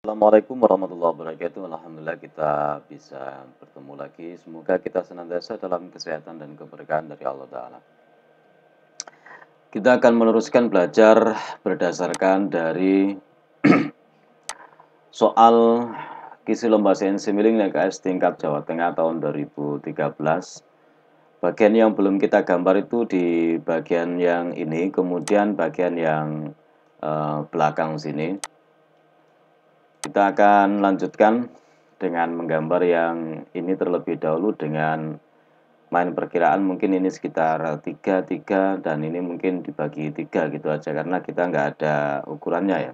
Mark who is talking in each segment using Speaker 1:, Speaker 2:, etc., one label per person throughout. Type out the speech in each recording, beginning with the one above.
Speaker 1: Assalamualaikum warahmatullahi wabarakatuh. Alhamdulillah kita bisa bertemu lagi. Semoga kita senantiasa dalam kesehatan dan keberkahan dari Allah Ta'ala. Kita akan meneruskan belajar berdasarkan dari soal kisi lomba CNC Milling LKS tingkat Jawa Tengah tahun 2013. Bagian yang belum kita gambar itu di bagian yang ini, kemudian bagian yang belakang sini. Kita akan lanjutkan dengan menggambar yang ini terlebih dahulu dengan main perkiraan. Mungkin ini sekitar 3 dan ini mungkin dibagi 3 gitu aja karena kita nggak ada ukurannya ya.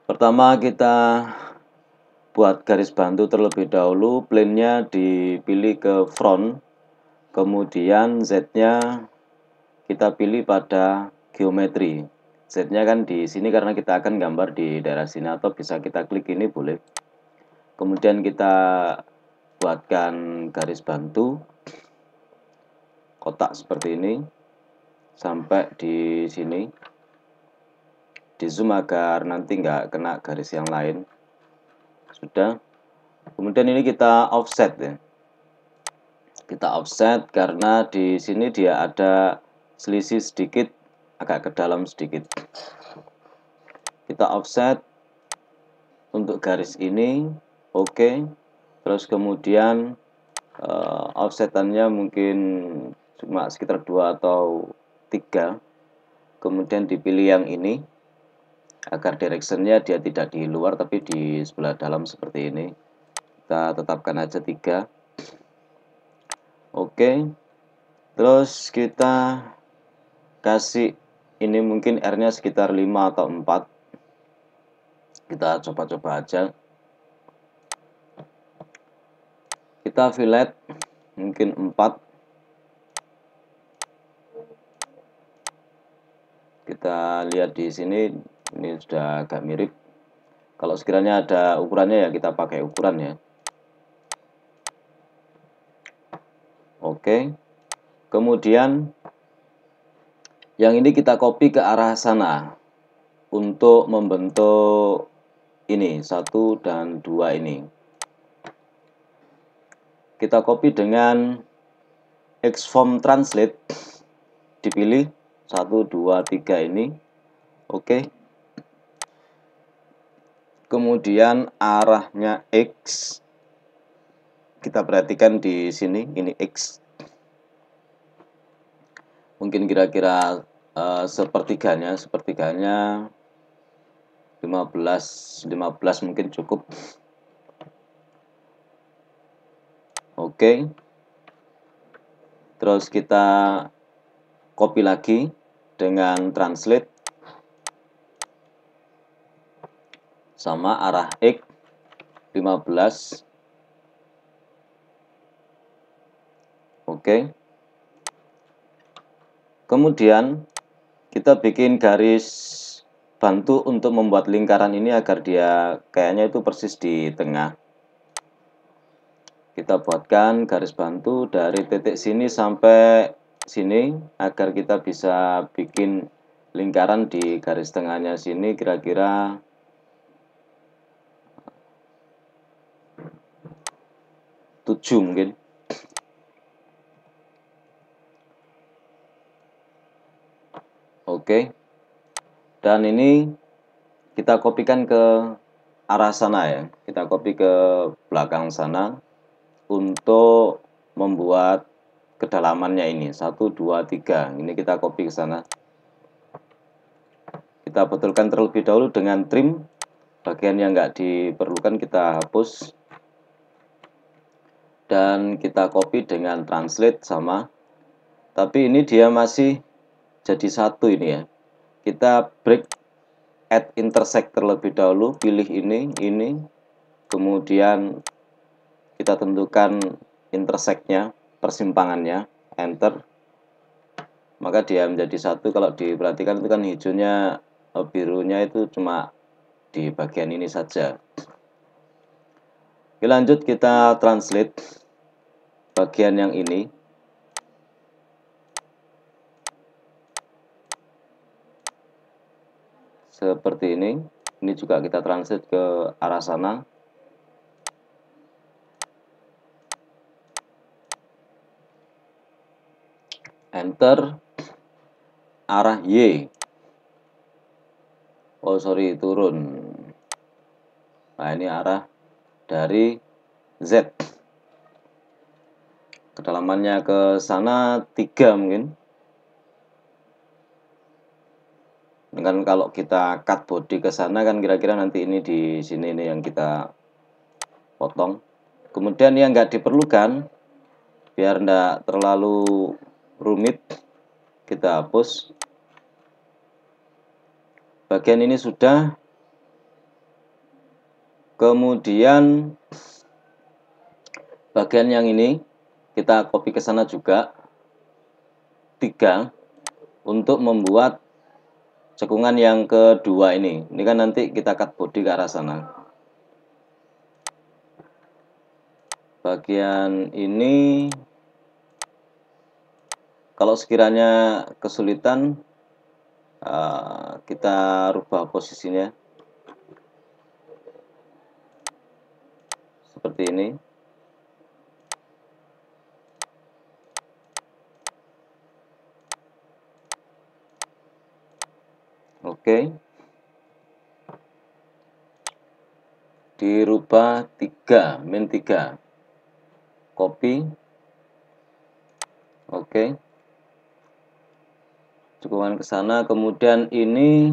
Speaker 1: Pertama kita buat garis bantu terlebih dahulu, plane-nya dipilih ke front, kemudian Z-nya kita pilih pada geometri. Z-nya kan di sini karena kita akan gambar di daerah sini, atau bisa kita klik ini boleh. Kemudian kita buatkan garis bantu kotak seperti ini sampai di sini. Di zoom agar nanti nggak kena garis yang lain. Sudah. Kemudian ini kita offset ya. Kita offset karena di sini dia ada selisih sedikit, agak ke dalam sedikit. Kita offset untuk garis ini, oke. Terus kemudian offsetannya mungkin cuma sekitar 2 atau 3. Kemudian dipilih yang ini agar directionnya dia tidak di luar tapi di sebelah dalam seperti ini. Kita tetapkan aja 3. Oke. Terus kita kasih ini mungkin R-nya sekitar 5 atau 4. Kita coba-coba aja. Kita fillet mungkin 4. Kita lihat di sini, ini sudah agak mirip. Kalau sekiranya ada ukurannya ya kita pakai ukuran ya. Oke. Kemudian yang ini kita copy ke arah sana untuk membentuk ini 1 dan 2 ini. Kita copy dengan Xform Translate, dipilih 1, 2, 3 ini. Oke. Kemudian arahnya X, kita perhatikan di sini, ini X. Mungkin kira-kira sepertiganya 15 mungkin cukup. Oke. Terus kita copy lagi dengan translate sama arah X 15. Oke. Kemudian kita bikin garis bantu untuk membuat lingkaran ini agar dia kayaknya itu persis di tengah. Kita buatkan garis bantu dari titik sini sampai sini agar kita bisa bikin lingkaran di garis tengahnya sini kira-kira 7 mungkin. Oke. Dan ini kita kopikan ke arah sana ya. Kita copy ke belakang sana untuk membuat kedalamannya ini 1, 2, 3. Ini kita copy ke sana. Kita betulkan terlebih dahulu dengan trim. Bagian yang nggak diperlukan kita hapus. Dan kita copy dengan translate sama. Tapi ini dia masih jadi satu ini ya. Kita break add intersect terlebih dahulu, pilih ini, kemudian kita tentukan intersectnya, persimpangannya, enter, maka dia menjadi satu. Kalau diperhatikan itu kan hijaunya, birunya itu cuma di bagian ini saja. Oke, lanjut kita translate bagian yang ini. seperti ini juga kita translate ke arah sana. Enter, arah Y, oh sorry, turun. Nah ini arah dari Z, kedalamannya ke sana 3 mungkin. Ini kan kalau kita cut body ke sana kan kira-kira nanti ini di sini ini yang kita potong. Kemudian yang nggak diperlukan, biar nggak terlalu rumit, kita hapus. Bagian ini sudah. Kemudian bagian yang ini kita copy ke sana juga 3 untuk membuat cekungan yang kedua ini. Ini kan nanti kita cut body ke arah sana. Bagian ini kalau sekiranya kesulitan, kita rubah posisinya seperti ini. Oke. Dirubah 3, min 3. Copy. Oke. Cekungan ke sana, kemudian ini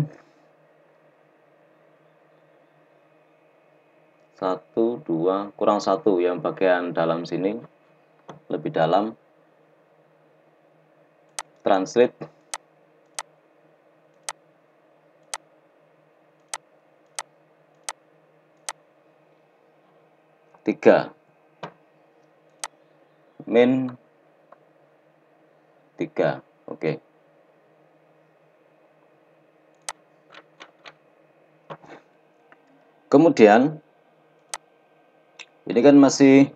Speaker 1: 1, 2, kurang 1 yang bagian dalam sini, lebih dalam. Translate. Tiga, min 3, oke. Kemudian ini kan masih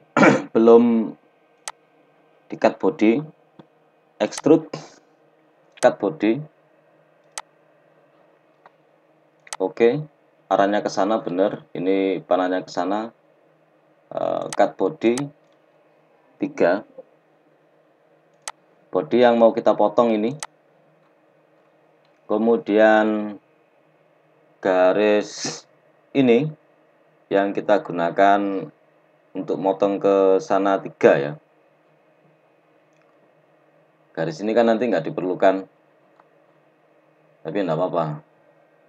Speaker 1: belum di cut body, extrude, cut body. Oke, arahnya ke sana benar, ini panahnya ke sana. Cut body 3. Body yang mau kita potong ini. Kemudian garis ini yang kita gunakan untuk motong ke sana 3 ya. Garis ini kan nanti nggak diperlukan, tapi enggak apa-apa.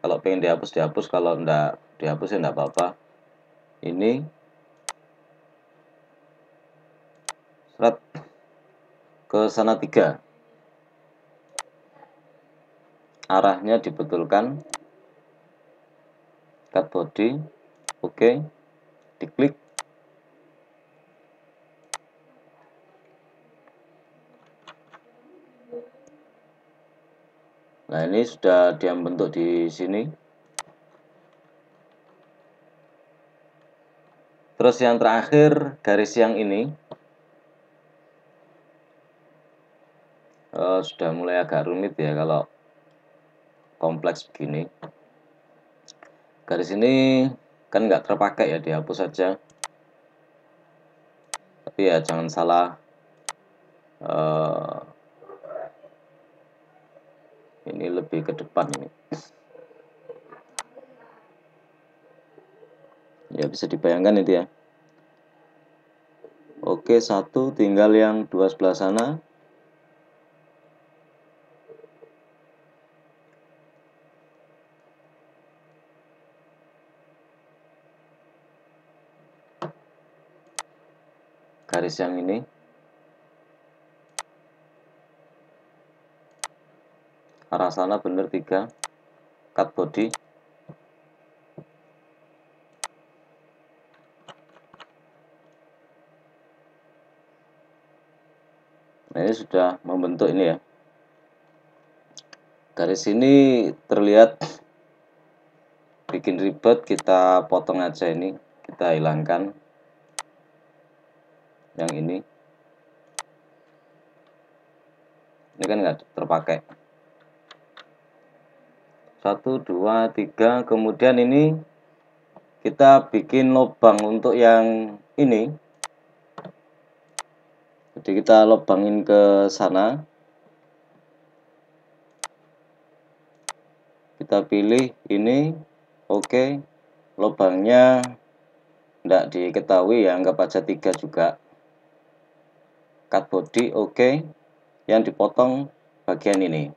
Speaker 1: Kalau pengen dihapus dihapus, kalau enggak dihapus ya enggak apa-apa. Ini seret ke sana 3. Arahnya dibetulkan. Cut body. Oke. Diklik. Nah, ini sudah dia bentuk di sini. Terus yang terakhir, garis yang ini sudah mulai agak rumit ya kalau kompleks begini. Garis ini kan nggak terpakai ya, dihapus saja. Tapi ya jangan salah, ini lebih ke depan ini. Ya bisa dibayangkan itu ya. Oke, 1, tinggal yang 2 sebelah sana. Garis yang ini. Arah sana benar 3. Cut body. Nah, ini sudah membentuk ini ya. Garis ini terlihat bikin ribet, kita potong aja ini. Kita hilangkan yang ini. Ini kan nggak terpakai. 1, 2, 3. Kemudian ini kita bikin lubang untuk yang ini. Jadi kita lubangin ke sana. Kita pilih ini. Oke. Lubangnya tidak diketahui ya, anggap aja 3 juga. Cut body, oke. Yang dipotong bagian ini.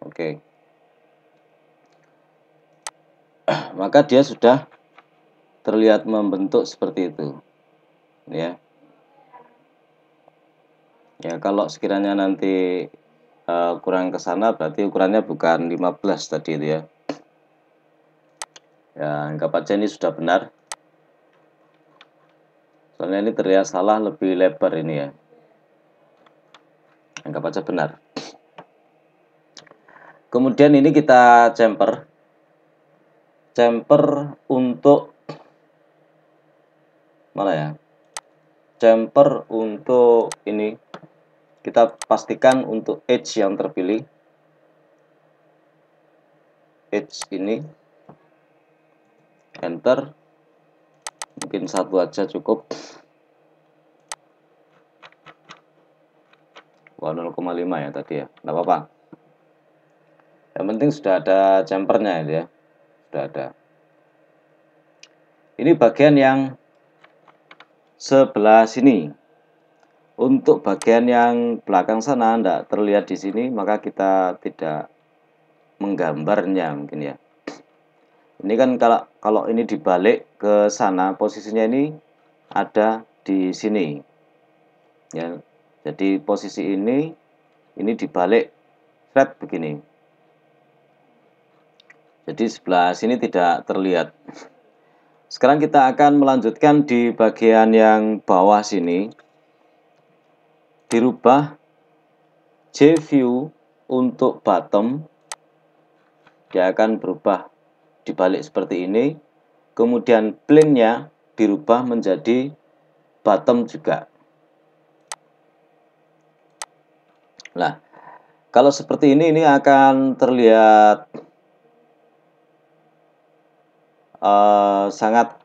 Speaker 1: Oke. Maka dia sudah terlihat membentuk seperti itu. Ya. Ya, kalau sekiranya nanti kurang ke sana berarti ukurannya bukan 15 tadi itu ya. Ya, anggap aja ini sudah benar. Soalnya ini terlihat salah, lebih lebar ini ya. Anggap aja benar. Kemudian ini kita chamfer. Chamfer untuk mana ya? Chamfer untuk ini kita pastikan untuk edge yang terpilih. Edge ini. Enter. Mungkin satu aja cukup. 0,5 ya tadi ya. Enggak apa-apa. Yang penting sudah ada chamfernya ya. Sudah ada. Ini bagian yang sebelah sini. Untuk bagian yang belakang sana tidak terlihat di sini, maka kita tidak menggambarnya mungkin ya. Ini kan kalau ini dibalik ke sana, posisinya ini ada di sini. Ya. Jadi posisi ini dibalik thread begini. Jadi sebelah sini tidak terlihat. Sekarang kita akan melanjutkan di bagian yang bawah sini. Dirubah J-view untuk bottom. Dia akan berubah dibalik seperti ini. Kemudian plane-nya dirubah menjadi bottom juga. Nah, kalau seperti ini akan terlihat sangat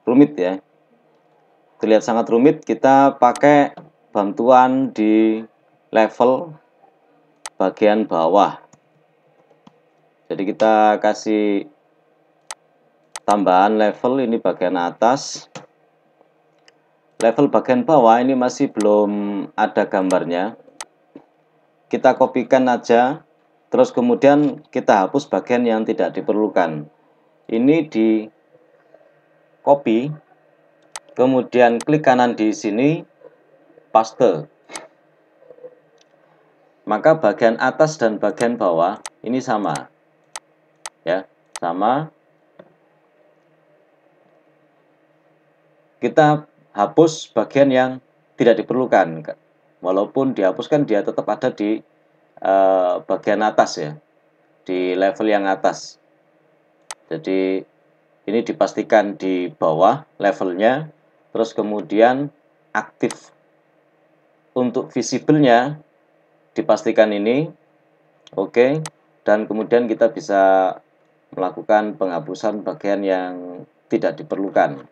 Speaker 1: rumit ya. Terlihat sangat rumit. Kita pakai bantuan di level bagian bawah. Jadi kita kasih tambahan level, ini bagian atas. Level bagian bawah ini masih belum ada gambarnya. Kita kopikan aja, terus kemudian kita hapus bagian yang tidak diperlukan. Ini di copy, kemudian klik kanan di sini, paste. Maka bagian atas dan bagian bawah ini sama. Ya, sama. Kita hapus bagian yang tidak diperlukan. Walaupun dihapuskan, dia tetap ada di bagian atas ya, di level yang atas. Jadi ini dipastikan di bawah levelnya, terus kemudian aktif. Untuk visible-nya dipastikan ini, oke. Dan kemudian kita bisa melakukan penghapusan bagian yang tidak diperlukan.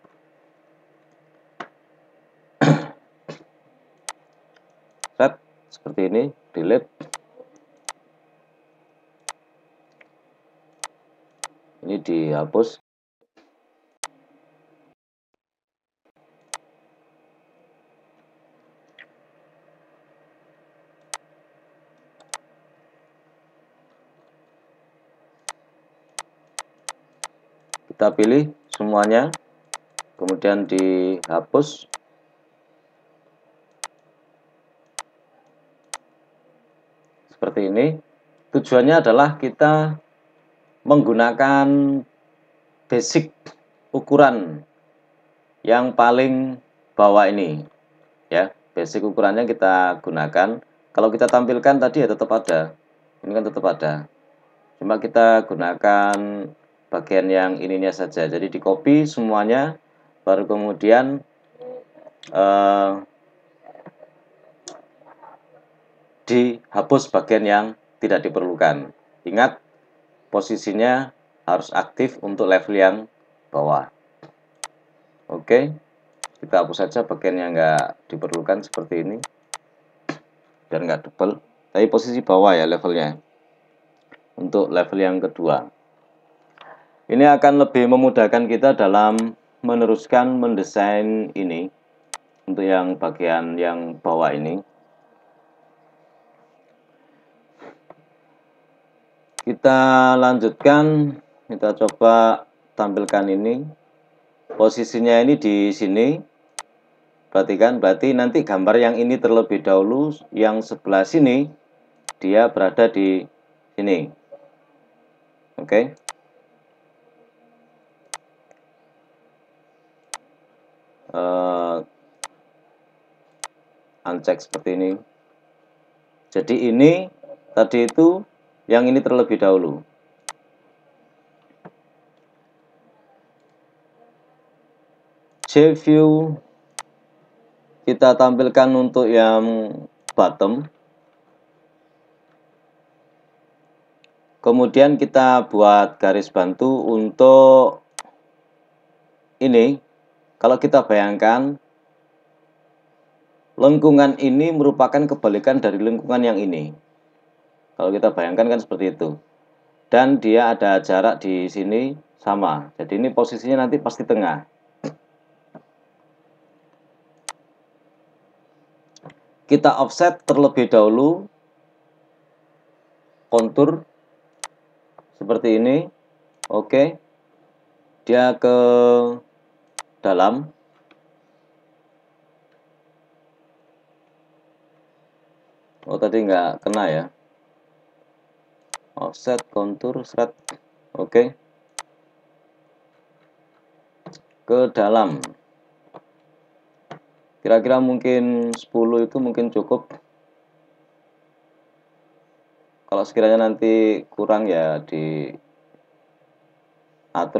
Speaker 1: Set, seperti ini, delete. Ini dihapus. Kita pilih semuanya, kemudian dihapus. Seperti ini. Tujuannya adalah kita menggunakan basic ukuran yang paling bawah ini. Ya, basic ukurannya kita gunakan. Kalau kita tampilkan tadi ya tetap ada. Ini kan tetap ada. Cuma kita gunakan bagian yang ininya saja. Jadi di copy semuanya, baru kemudian dihapus bagian yang tidak diperlukan. Ingat, posisinya harus aktif untuk level yang bawah. Oke, kita hapus saja bagian yang nggak diperlukan seperti ini, biar nggak double. Tapi posisi bawah ya levelnya, untuk level yang kedua. Ini akan lebih memudahkan kita dalam meneruskan mendesain ini, untuk yang bagian yang bawah ini. Kita lanjutkan, kita coba tampilkan ini. Posisinya ini di sini. Perhatikan, berarti nanti gambar yang ini terlebih dahulu, yang sebelah sini dia berada di sini. Oke. Uncheck seperti ini. Jadi ini tadi itu yang ini terlebih dahulu. J-view kita tampilkan untuk yang bottom. Kemudian kita buat garis bantu untuk ini. Kalau kita bayangkan, lengkungan ini merupakan kebalikan dari lengkungan yang ini. Kalau kita bayangkan kan seperti itu. Dan dia ada jarak di sini sama. Jadi ini posisinya nanti pasti tengah. Kita offset terlebih dahulu kontur seperti ini. Oke. Dia ke dalam. Oh, tadi nggak kena ya. Offset kontur thread. Oke. Ke dalam. Kira-kira mungkin 10 itu mungkin cukup. Kalau sekiranya nanti kurang ya diatur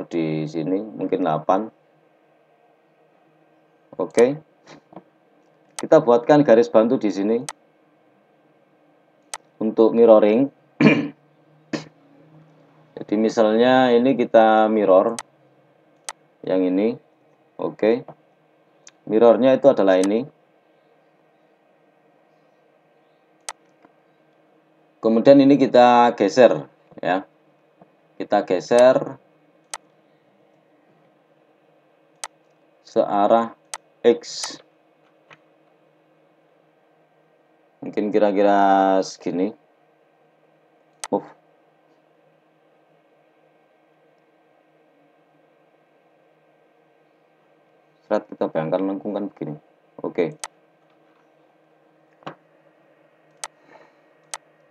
Speaker 1: di sini, mungkin 8. Oke. Kita buatkan garis bantu di sini untuk mirroring. Jadi misalnya ini kita mirror yang ini. Oke. Mirrornya itu adalah ini. Kemudian ini kita geser ya. Kita geser searah X. Mungkin kira-kira segini. Move. Thread kita bayangkan lengkung kan begini. Oke.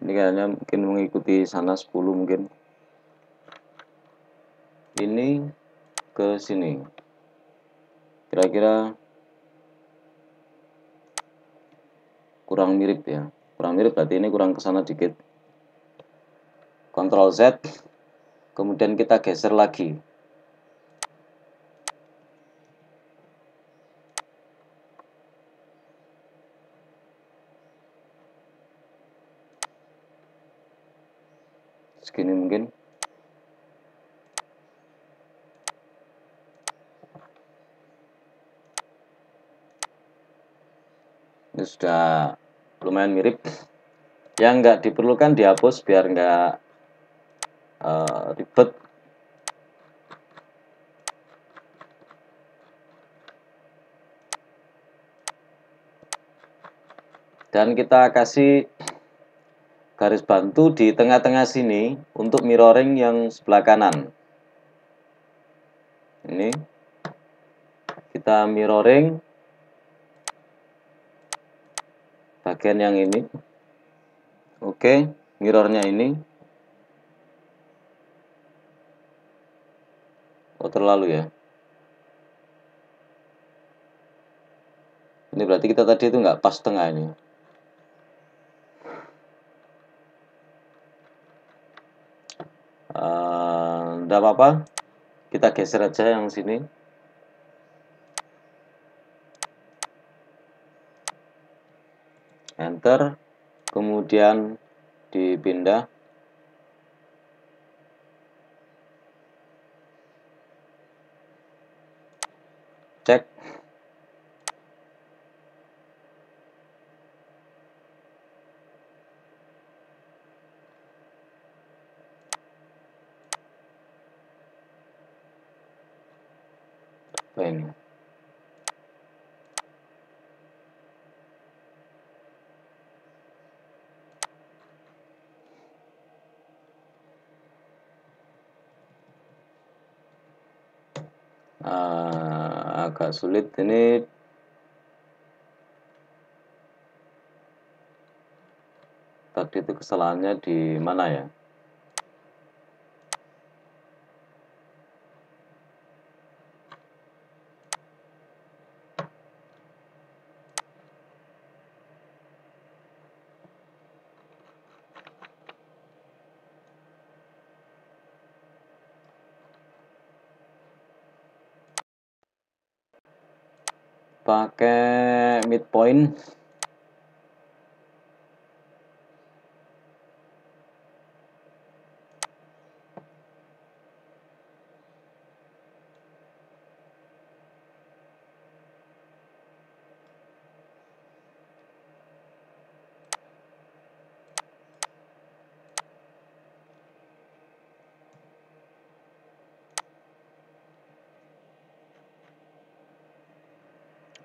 Speaker 1: Ini kayaknya mungkin mengikuti sana 10 mungkin. Ini ke sini. Kira-kira kurang mirip ya. Kurang mirip berarti ini kurang ke sana dikit. Ctrl Z. Kemudian kita geser lagi. Segini mungkin. Ini sudah lumayan mirip. Yang nggak diperlukan dihapus biar nggak ribet. Dan kita kasih garis bantu di tengah-tengah sini untuk mirroring yang sebelah kanan. Ini kita mirroring bagian yang ini. Oke, mirrornya ini. Oh, terlalu ya. Ini berarti kita tadi itu nggak pas tengah ini. Nggak apa-apa. Kita geser aja yang sini. Enter. Kemudian dipindah. Cek. Apa ini? Agak sulit ini. Tadi itu kesalahannya di mana ya? Pakai midpoint.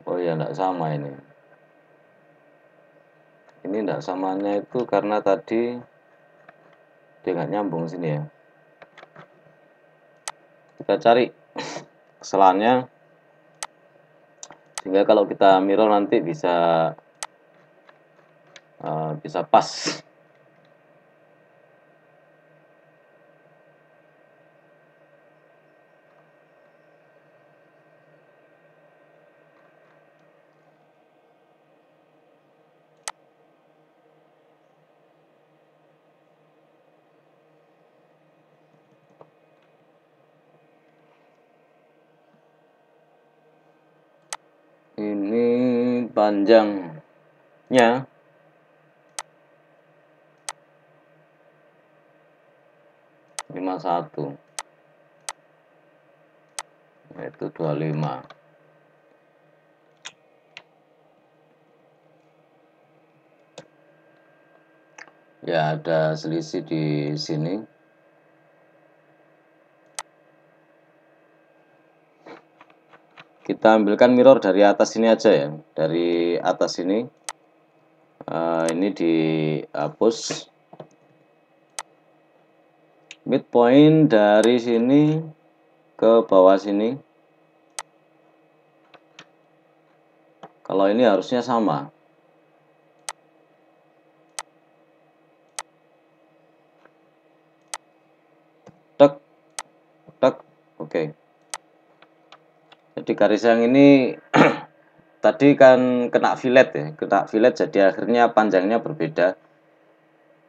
Speaker 1: Oh ya, enggak sama ini. Ini enggak samanya itu karena tadi dia nggak nyambung sini ya. Kita cari kesalahannya sehingga kalau kita mirror nanti bisa pas. Ini panjangnya 51, yaitu 25. Ya, ada selisih di sini. Kita ambilkan mirror dari atas sini aja ya, dari atas ini. Ini dihapus. Midpoint dari sini ke bawah sini. Kalau ini harusnya sama. Tek, tek, oke. Jadi garis yang ini tadi kan kena fillet ya, kena fillet jadi akhirnya panjangnya berbeda.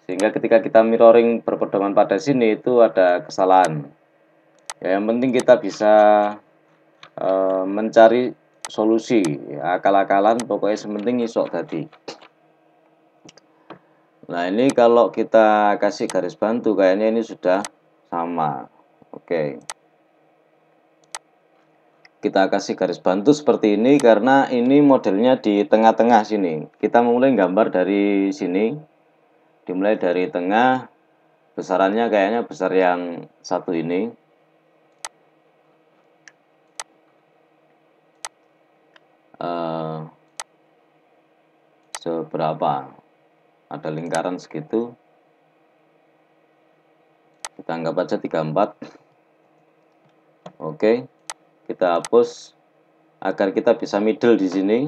Speaker 1: Sehingga ketika kita mirroring berpedoman pada sini itu ada kesalahan. Ya, yang penting kita bisa mencari solusi, ya, akal-akalan pokoknya sementing isok tadi. Nah, ini kalau kita kasih garis bantu kayaknya ini sudah sama. Oke. Kita kasih garis bantu seperti ini karena ini modelnya di tengah-tengah sini. Kita mulai gambar dari sini. Dimulai dari tengah, besarannya kayaknya besar yang satu ini. Seberapa? Ada lingkaran segitu. Kita anggap aja 34. Oke. Kita hapus agar kita bisa middle di sini.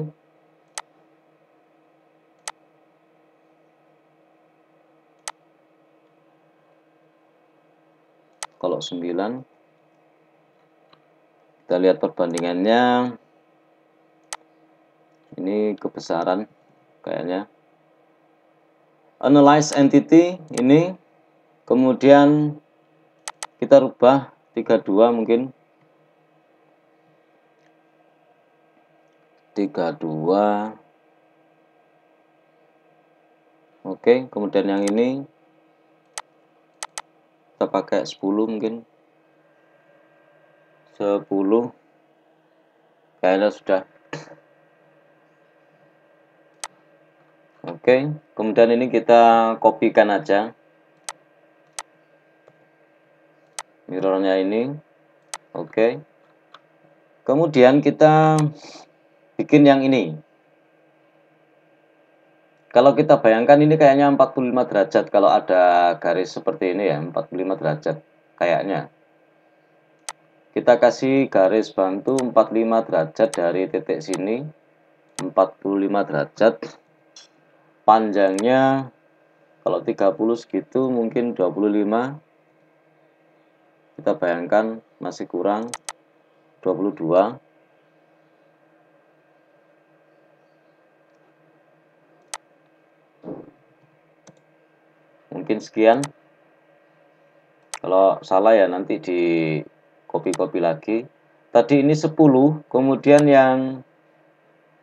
Speaker 1: Kalau 9 kita lihat perbandingannya, ini kebesaran kayaknya. Analyze entity ini, kemudian kita rubah 32 mungkin. 32. Oke, kemudian yang ini kita pakai 10 mungkin. 10. kayaknya sudah. Oke, kemudian ini kita kopikan aja mirrornya ini. Oke, kemudian kita bikin yang ini. Kalau kita bayangkan ini kayaknya 45 derajat kalau ada garis seperti ini ya, 45 derajat kayaknya. Kita kasih garis bantu 45 derajat dari titik sini, 45 derajat. Panjangnya kalau 30 segitu mungkin 25. Kita bayangkan masih kurang 22. Mungkin sekian. Kalau salah ya nanti di copy-copy lagi. Tadi ini 10, kemudian yang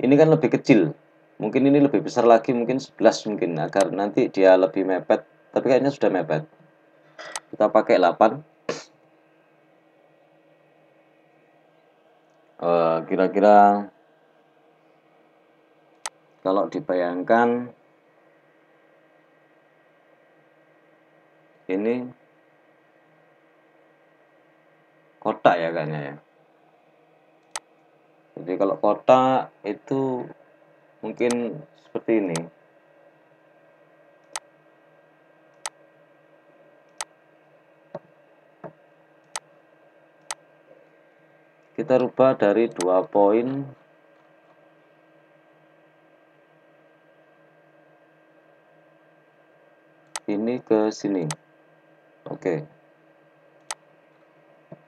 Speaker 1: ini kan lebih kecil. Mungkin ini lebih besar lagi, mungkin 11 mungkin, agar nanti dia lebih mepet. Tapi kayaknya sudah mepet. Kita pakai 8. Kira-kira kalau dibayangkan ini kotak ya kayaknya ya. Jadi kalau kotak itu mungkin seperti ini. Kita rubah dari 2 poin ini ke sini. Oke.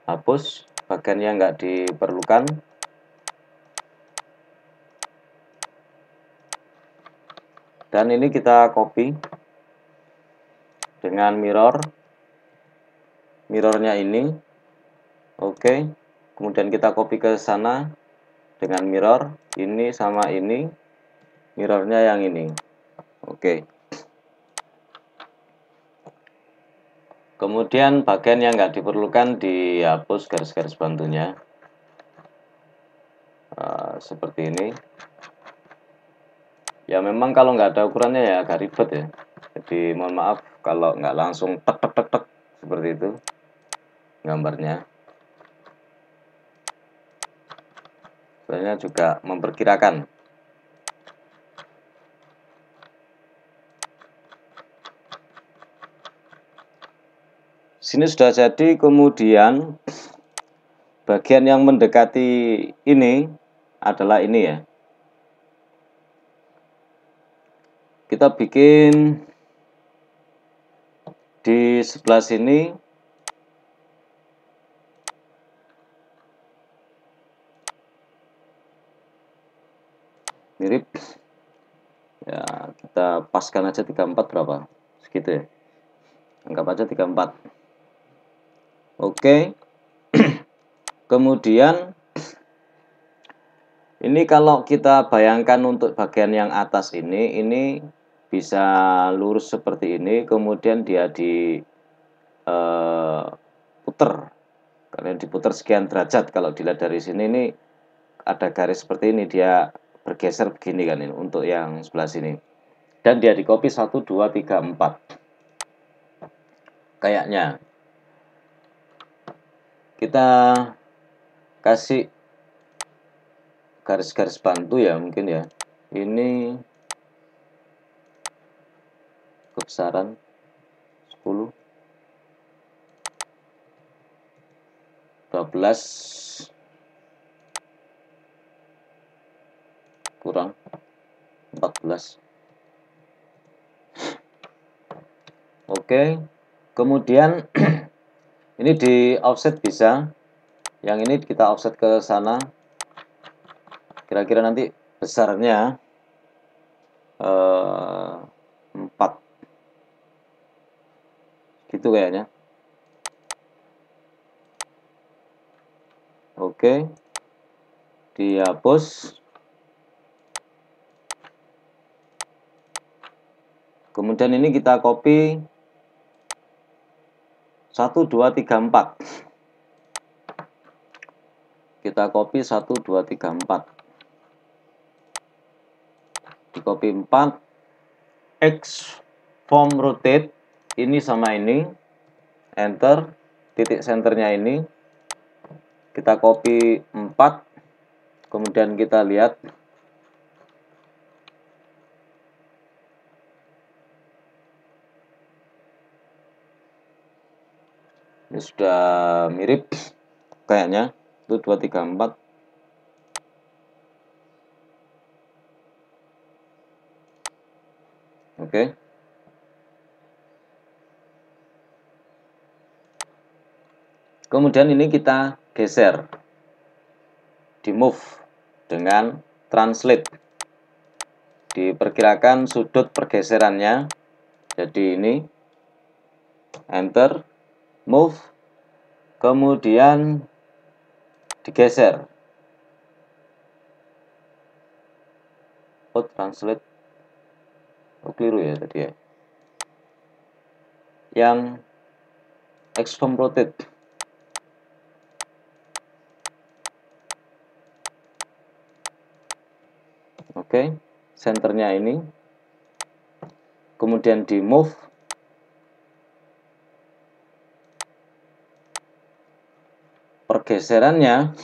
Speaker 1: Hapus bagian yang nggak diperlukan. Dan ini kita copy dengan mirrornya ini. Oke. Kemudian kita copy ke sana dengan mirror ini sama ini, mirrornya yang ini. Oke. Kemudian bagian yang nggak diperlukan dihapus garis-garis bantunya. Seperti ini. Ya memang kalau nggak ada ukurannya ya agak ribet ya. Jadi mohon maaf kalau nggak langsung tek tek tek tek seperti itu gambarnya. Sebenarnya juga memperkirakan. Sini sudah jadi, kemudian bagian yang mendekati ini adalah ini ya. Kita bikin di sebelah sini mirip ya, kita paskan aja 34 berapa segitu ya, anggap aja 34. Oke. Kemudian ini kalau kita bayangkan untuk bagian yang atas ini bisa lurus seperti ini, kemudian dia puter, karena diputar sekian derajat. Kalau dilihat dari sini ini ada garis seperti ini, dia bergeser begini kan ini untuk yang sebelah sini. Dan dia di copy 1, 2, 3, 4. Kayaknya kita kasih garis-garis bantu ya mungkin ya. Ini kebesaran 10, 12, kurang 14. Oke. Kemudian ini di offset bisa. Yang ini kita offset ke sana. Kira-kira nanti besarnya 4 gitu kayaknya. Oke. Dihapus. Kemudian ini kita copy 1, 2, 3, 4. kita copy 1 2 3 4. Di copy 4, X form rotate ini sama ini, enter, titik senternya ini kita copy 4, kemudian kita lihat ini sudah mirip kayaknya. Itu 2 3 4. Oke. Kemudian ini kita geser, di move dengan translate. Diperkirakan sudut pergeserannya jadi ini, enter, move, kemudian digeser. Oh, translate. Oh, keliru ya tadi ya. Yang X-form rotate. Oke, senternya ini. Kemudian di move. Pergeserannya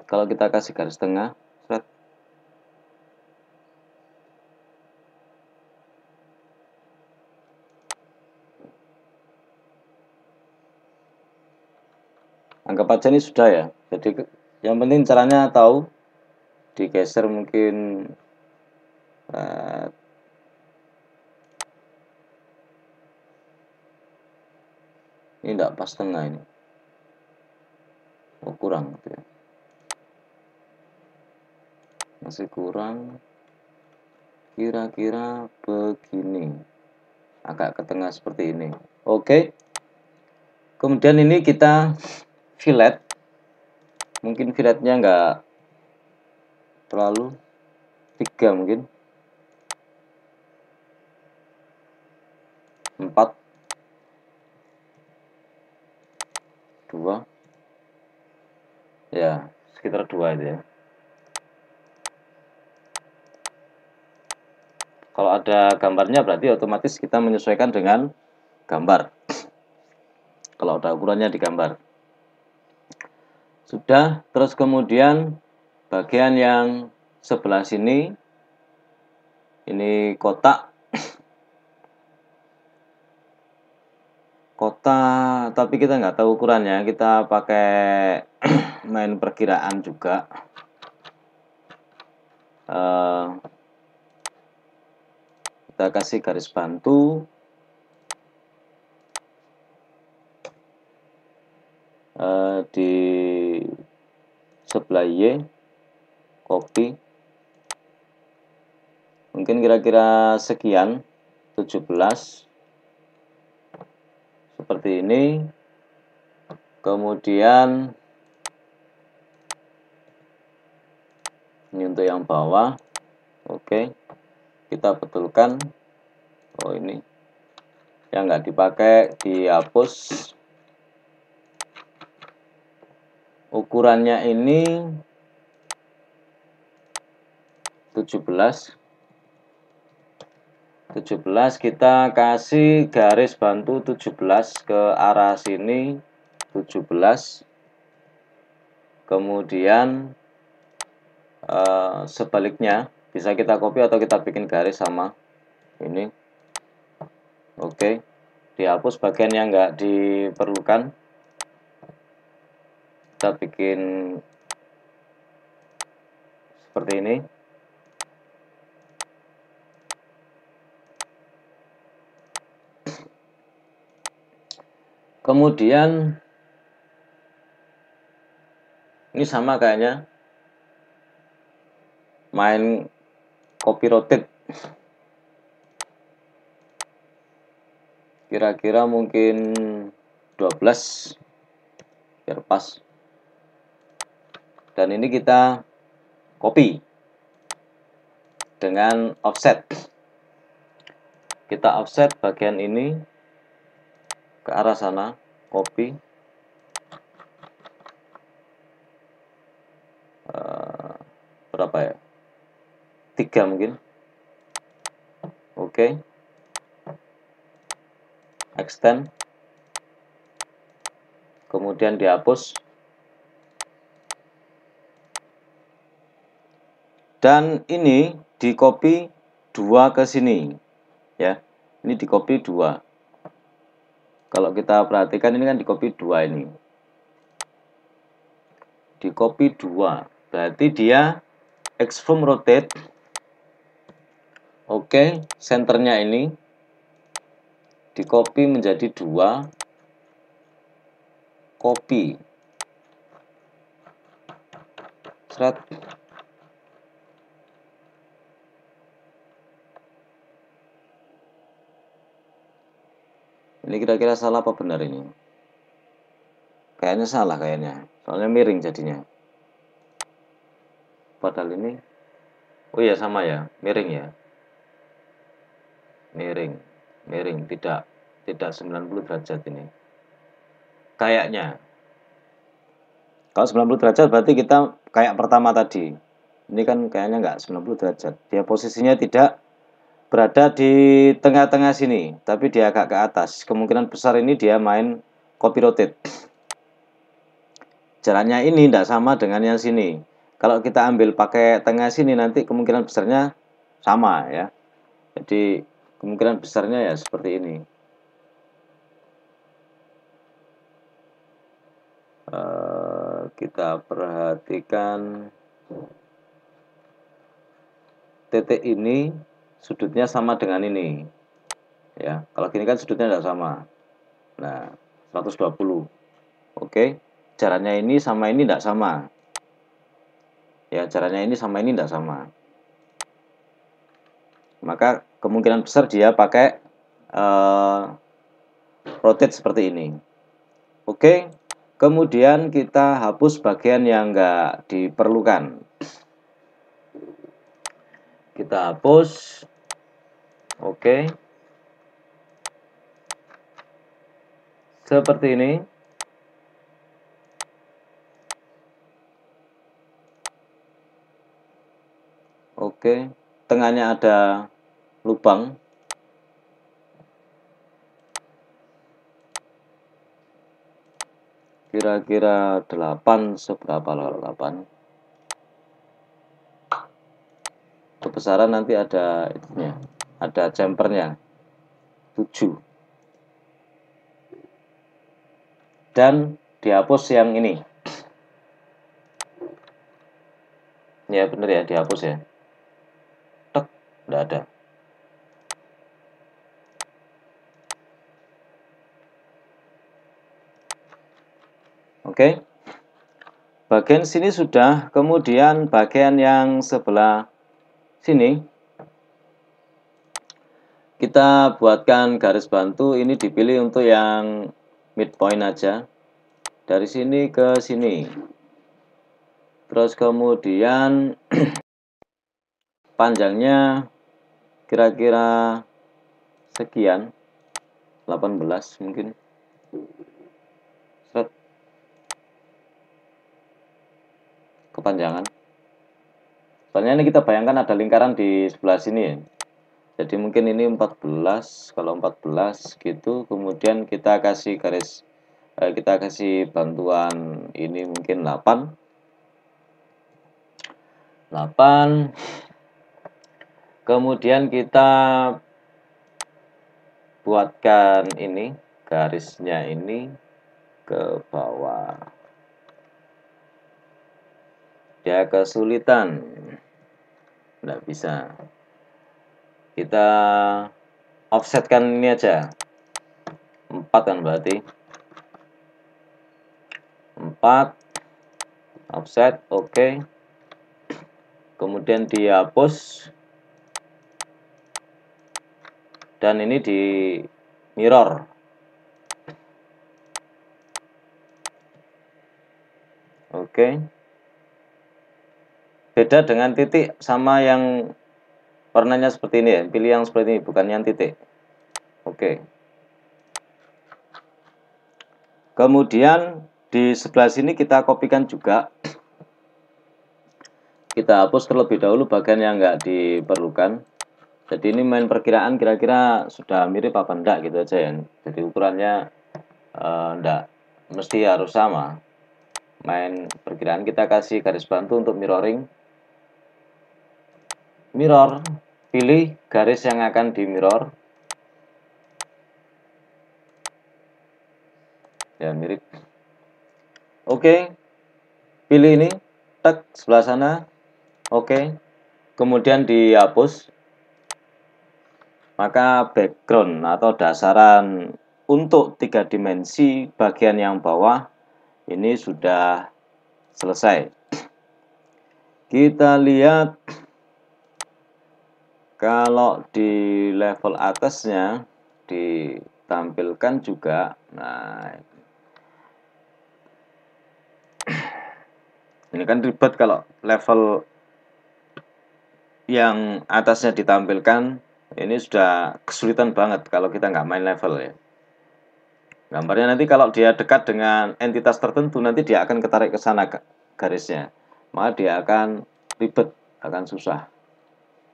Speaker 1: kalau kita kasih garis tengah, set. Anggap aja ini sudah ya. Jadi yang penting caranya tahu, digeser mungkin ini tidak pas tengah ini. Oh, kurang gitu ya. Masih kurang. Kira-kira begini. Agak ke tengah seperti ini. Oke. Kemudian ini kita fillet. Mungkin filletnya enggak terlalu, 3 mungkin. 4. 2. Ya, sekitar 2 itu ya. Kalau ada gambarnya berarti otomatis kita menyesuaikan dengan gambar. Kalau ada ukurannya di gambar. Sudah, terus kemudian bagian yang sebelah sini ini kotak. Kotak, tapi kita nggak tahu ukurannya, kita pakai main perkiraan juga. Kita kasih garis bantu. Di sebelah Y, copy. Mungkin kira-kira sekian, 17. Seperti ini. Kemudian ini untuk yang bawah. Oke. Kita betulkan. Oh, ini yang nggak dipakai dihapus. Ukurannya ini 17. 17 kita kasih garis bantu 17 ke arah sini 17. Kemudian sebaliknya bisa kita copy atau kita bikin garis sama ini. Oke. Dihapus bagian yang nggak diperlukan. Kita bikin seperti ini. Kemudian ini sama kayaknya, main copy rotate. Kira-kira mungkin 12 biar pas. Dan ini kita copy dengan offset. Kita offset bagian ini ke arah sana. copy, berapa ya, 3 mungkin. Oke, extend, kemudian dihapus, dan ini di copy 2 ke sini ya. Ini di copy 2. Kalau kita perhatikan ini kan di copy 2 ini. Di copy 2. Berarti dia X from rotate. Oke, senternya ini di copy menjadi 2. Copy. Thread. Ini kira-kira salah apa benar ini? Kayaknya salah kayaknya. Soalnya miring jadinya. Padahal ini, oh iya sama ya, miring ya. Miring, tidak 90 derajat ini. Kayaknya. Kalau 90 derajat berarti kita kayak pertama tadi. Ini kan kayaknya nggak 90 derajat. Dia posisinya tidak berada di tengah-tengah sini, tapi dia agak ke atas. Kemungkinan besar ini dia main copy rotate. Jalannya ini tidak sama dengan yang sini. Kalau kita ambil pakai tengah sini, nanti kemungkinan besarnya sama ya. Jadi kemungkinan besarnya ya seperti ini. Kita perhatikan titik ini sudutnya sama dengan ini ya. Kalau gini kan sudutnya tidak sama. Nah, 120. Oke, jaraknya ini sama ini tidak sama ya. Jaraknya ini sama ini tidak sama, maka kemungkinan besar dia pakai rotate seperti ini. Oke, kemudian kita hapus bagian yang nggak diperlukan. Kita hapus. Oke, seperti ini. Oke, tengahnya ada lubang. Kira-kira 8, seberapa lah 8. Kebesaran nanti ada itunya, ada jumpernya 7. Dan dihapus yang ini. Ya bener ya, dihapus ya. Tek, enggak ada. Oke. Bagian sini sudah, kemudian bagian yang sebelah sini kita buatkan garis bantu. Ini dipilih untuk yang midpoint aja, dari sini ke sini. Terus kemudian panjangnya kira-kira sekian, 18 mungkin. Set. Kepanjangan. Soalnya ini kita bayangkan ada lingkaran di sebelah sini ya. Jadi mungkin ini 14, kalau 14 gitu, kemudian kita kasih garis, kita kasih bantuan ini mungkin 8. Kemudian kita buatkan ini, garisnya ini ke bawah. Dia kesulitan, nggak bisa. Kita offsetkan ini aja, 4 kan berarti 4 offset. Oke. Kemudian dihapus, dan ini di mirror. Oke. Beda dengan titik sama yang warnanya seperti ini ya. Pilih yang seperti ini, bukan yang titik. Oke. Kemudian di sebelah sini kita kopikan juga. Kita hapus terlebih dahulu bagian yang nggak diperlukan. Jadi ini main perkiraan kira-kira sudah mirip apa enggak gitu aja ya. Jadi ukurannya enggak mesti harus sama. Main perkiraan kita kasih garis bantu untuk mirroring. Mirror, pilih garis yang akan di mirror. Ya mirip. Oke, pilih ini, tek sebelah sana. Oke, kemudian dihapus. Maka background atau dasaran untuk 3 dimensi bagian yang bawah ini sudah selesai. Kita lihat kalau di level atasnya ditampilkan juga. Nah, ini kan ribet kalau level yang atasnya ditampilkan. Ini sudah kesulitan banget kalau kita nggak main level ya. Gambarnya nanti kalau dia dekat dengan entitas tertentu, nanti dia akan ketarik ke sana garisnya. Maka dia akan ribet, akan susah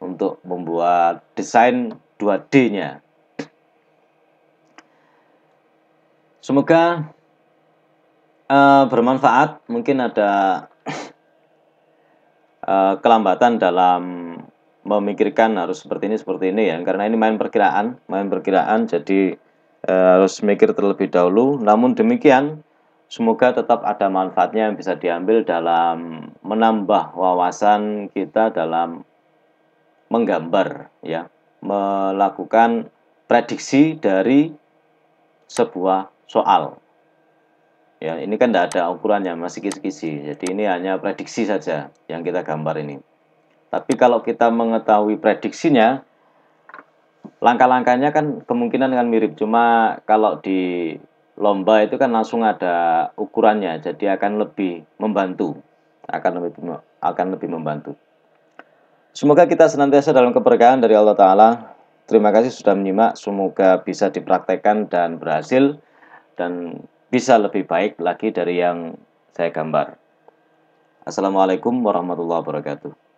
Speaker 1: untuk membuat desain 2D-nya. Semoga bermanfaat. Mungkin ada kelambatan dalam memikirkan harus seperti ini ya, karena ini main perkiraan, jadi harus mikir terlebih dahulu. Namun demikian, semoga tetap ada manfaatnya yang bisa diambil dalam menambah wawasan kita dalam menggambar ya, melakukan prediksi dari sebuah soal. Ya, ini kan tidak ada ukurannya, masih kisi-kisi. Jadi ini hanya prediksi saja yang kita gambar ini. Tapi kalau kita mengetahui prediksinya, langkah-langkahnya kan kemungkinan akan mirip. Cuma kalau di lomba itu kan langsung ada ukurannya, jadi akan lebih membantu. Akan lebih membantu. Semoga kita senantiasa dalam keberkahan dari Allah Ta'ala. Terima kasih sudah menyimak. Semoga bisa dipraktekkan dan berhasil, dan bisa lebih baik lagi dari yang saya gambar. Assalamualaikum warahmatullahi wabarakatuh.